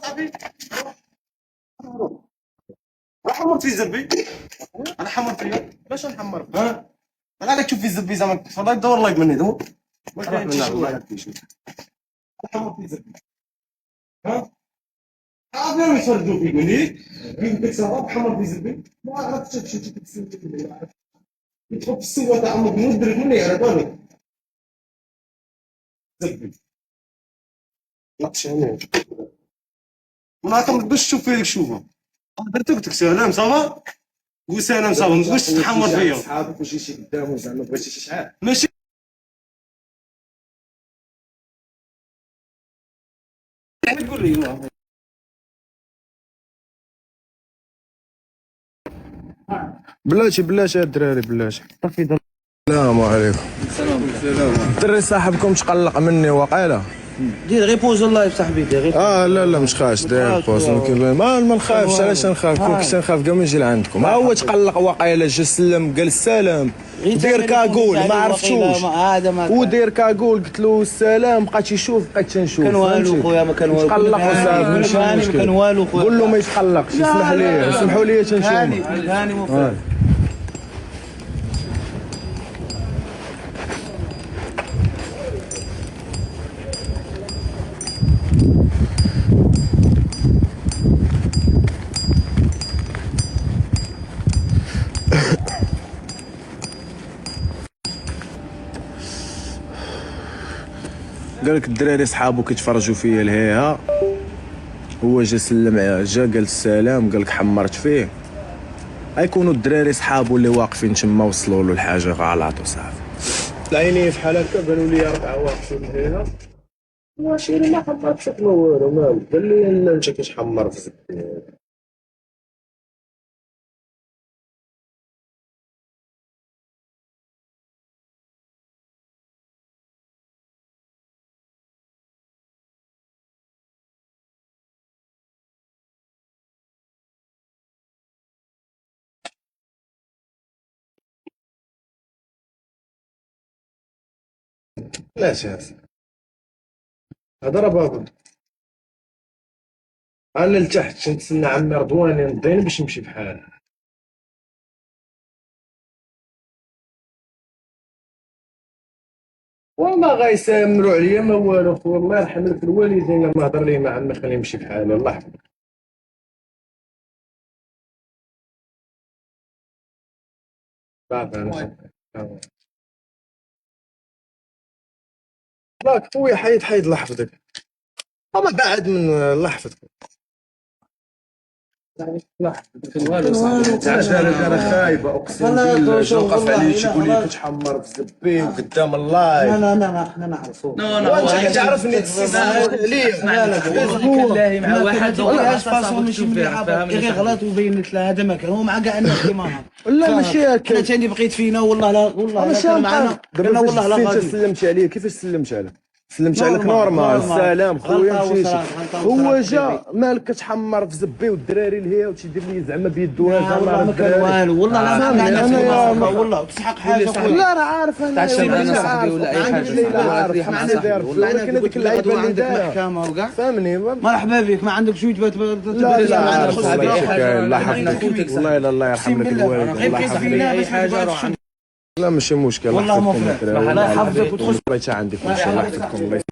صاحبي راح حمر في زبي. انا حمر فيا باش نحمر ها. انا قاعد تشوف في زبي زعما والله دور لايك مني دو واش كاين شي واحد حمر في زبي ها. عافية مش هردو في قولي كيف تسوى حمر في زبي ما عرفتش تمشي تكسب يدخل في السوق تاع عمك مدرك مني على بالك زبي لا ما باش تشوف فيك شوفه درتك قلت لك سلام صافا قول سلام صافا ما تبغيش تحمر فيا صحابك وشي شي قدامه زعما بغيتي شي شحال ماشي تقول لي بلاتي الدراري بلاتي. السلام عليكم. الدري صاحبكم تقلق مني واقيلا. دير غير بوز اللايف صاحبي دير غير لا مش خاش داير بوز ما نخافش. علاش نخاف؟ كون نخاف كاع ما نجي لعندكم. هو تقلق واقيلا جا سلم قال السلام دير كاكول ما عرفتوش ودير كاكول قلت له السلام بقى تيشوف بقيت تنشوف كان والو خويا ما كان والو تقلق وصافي ماشي ما كان والو خويا قول له ما يتقلقش اسمح لي سمحوا لي تنشوف هاني مفرد قالك الدراري صحابو كيتفرجوا فيا لهيها هو جا سلم جا قال السلام قالك حمرت فيه غيكونوا الدراري صحابو اللي واقفين تما وصلوا له الحاجه غلط وصافي. العينين بحال هكا بانوا لي 4 واقفين لهيها ماشي ما حمرتش ما والو مالو قال لي لا انت كتحمر في زبي. لا شاف هذا راه بابا انا لتحت نتسنى عمي رضوان ينضيني باش نمشي بحال وما غيسامروا عليا ما والو خويا الله يرحم لك الوالدين لما هضر لي مع عمي خليني نمشي بحالي الله يحفظك. صافي انا لا خويا حيد الله يحفظك اما بعد من الله يحفظك. انا خايبه اقسم بالله وقف علي تيقول لي كتحمر في زبي وقدام اللايف. لا احنا نعرفوه وانت تعرفني تسمع ليه مع واحد غير غلط وبين لك لا هذا ما كان هو مع كاع الناس كيما لا ماشي هكا انا ثاني بقيت فينا والله لا والله لا كان معنا قلنا والله لا غادي. سلمت عليه كيفاش سلمت عليه؟ سلمت عليك نورمال السلام خويا مشيتي هو جا مالك كتحمر في زبي والدراري لهيا وتيدير لي زعما بيدوها والله ما كان والو والله لا انا والله تسحق حاجه لا راه عارف انا انا صاحبي ولا اي حاجه عارف معنى داير ولكن هذيك اللعيبه اللي عندك محكمه وكاع فهمني مرحبا بك ما عندك شويه لا صاحبي اي حاجه الله يحفظك والله الله يرحم لك الوالد الله يحفظك اي حاجه لا ماشي مشكل والله مفرح الله يحفظك وتخش عندك ان شاء الله يحفظكم الله